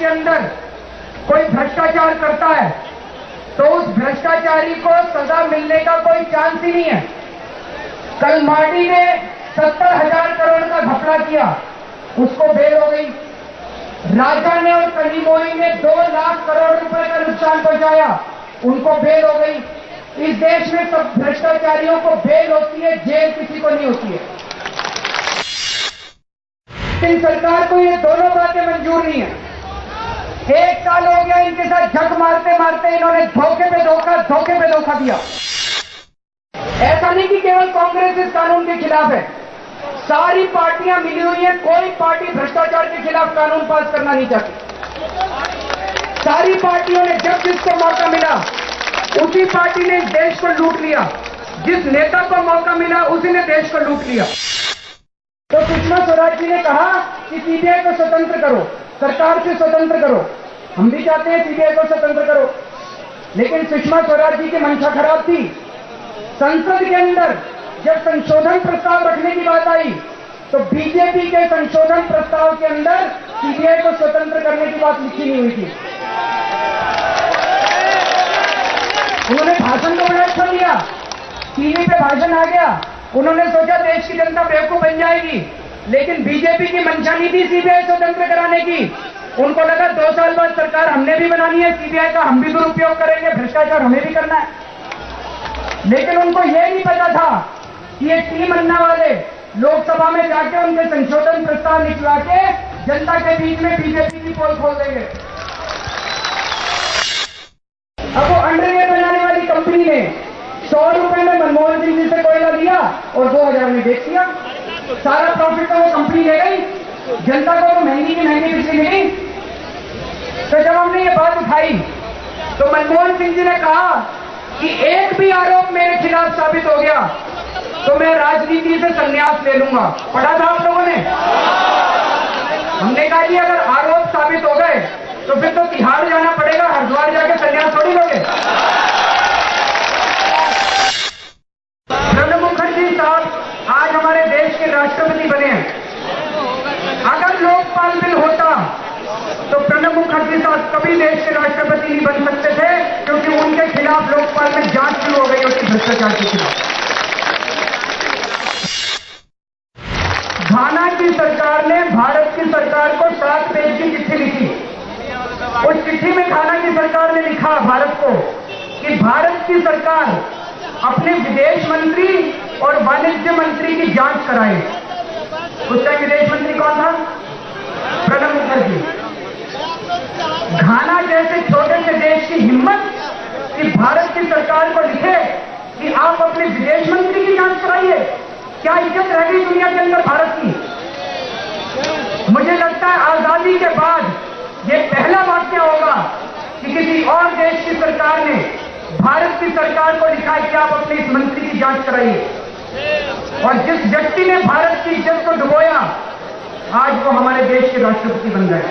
के अंदर कोई भ्रष्टाचार करता है तो उस भ्रष्टाचारी को सजा मिलने का कोई चांस ही नहीं है। कल माडी ने 70,000 करोड़ का घपला किया, उसको बेल हो गई। राजा ने और कनिमोई ने 2 लाख करोड़ रुपए का नुकसान पहुंचाया, उनको बेल हो गई। इस देश में सब भ्रष्टाचारियों को बेल होती है, जेल किसी को नहीं होती है। लेकिन सरकार को ये दोनों बातें मंजूर नहीं है। 1 साल हो गया इनके साथ झक मारते मारते इन्होंने धोखे पे धोखा दिया। ऐसा नहीं कि केवल कांग्रेस इस कानून के खिलाफ है, सारी पार्टियां मिली हुई हैं। कोई पार्टी भ्रष्टाचार के खिलाफ कानून पास करना नहीं चाहती। सारी पार्टियों ने जब जिसको मौका मिला उसी पार्टी ने इस देश को लूट लिया, जिस नेता को मौका मिला उसी ने देश को लूट लिया। तो सुषमा स्वराज जी ने कहा कि सीबीआई को स्वतंत्र करो, सरकार से स्वतंत्र करो। हम भी चाहते हैं सीबीआई को स्वतंत्र करो, लेकिन सुषमा स्वराज जी की मंशा खराब थी। संसद के अंदर जब संशोधन प्रस्ताव रखने की बात आई तो बीजेपी के संशोधन प्रस्ताव के अंदर सीबीआई को स्वतंत्र करने की बात लिखी नहीं हुई थी। उन्होंने भाषण को बड़ा अच्छा दिया, टीवी पे भाषण आ गया, उन्होंने सोचा देश की जनता बेवकूफ बन जाएगी, लेकिन बीजेपी की मंशा नहीं थी सीबीआई स्वतंत्र कराने की। उनको लगा 2 साल बाद सरकार हमने भी बनानी है, सीबीआई का हम भी दुरुपयोग करेंगे, भ्रष्टाचार हमें भी करना है। लेकिन उनको यह नहीं पता था कि ये टीम अन्ना वाले लोकसभा में जाके उनके संशोधन प्रस्ताव निकला के जनता के बीच में बीजेपी की पोल खोल देंगे। अब वो अंडरवेयर बनाने वाली कंपनी ने 100 रुपए में मनमोहन सिंह जी से कोयला लिया और 2000 में बेच दिया। सारा प्रॉफिट तो वो कंपनी ले गई, जनता को तो महंगी की महंगी बिजली मिली। तो जब हमने ये बात उठाई तो मनमोहन सिंह जी ने कहा कि एक भी आरोप मेरे खिलाफ साबित हो गया तो मैं राजनीति से संन्यास ले लूंगा। पढ़ा था आप लोगों ने? हमने कहा कि अगर आरोप साबित हो गए तो फिर तो तिहाड़ जाना पड़ेगा, हरिद्वार जाके संन्यास थोड़ी लोगे। प्रणब मुखर्जी साहब आज हमारे देश के राष्ट्रपति बने हैं। अगर लोकपाल बिल होता तो प्रणब मुखर्जी साहब कभी देश के राष्ट्रपति नहीं बन सकते थे, क्योंकि उनके खिलाफ लोकपाल में जांच शुरू हो गई उसकी भ्रष्टाचार के खिलाफ। घाना की सरकार ने भारत की सरकार को 7 पेज की चिट्ठी लिखी। उस चिट्ठी में घाना की सरकार ने लिखा भारत को कि भारत की सरकार अपने विदेश मंत्री और वाणिज्य मंत्री की जांच कराए। उस टाइम विदेश मंत्री कौन था? प्रणब मुखर्जी। घाना जैसे छोटे से देश की हिम्मत कि भारत की सरकार को लिखे कि आप अपने विदेश मंत्री की जांच कराइए। क्या इज्जत रह गई दुनिया के अंदर भारत की? मुझे लगता है आजादी के बाद ये पहला वाक्य होगा कि किसी और देश की सरकार ने भारत की सरकार को लिखा है कि आप अपने इस मंत्री की जांच कराइए। और जिस व्यक्ति ने भारत की इज्जत को डुबोया आज वो हमारे देश के राष्ट्रपति बन गए।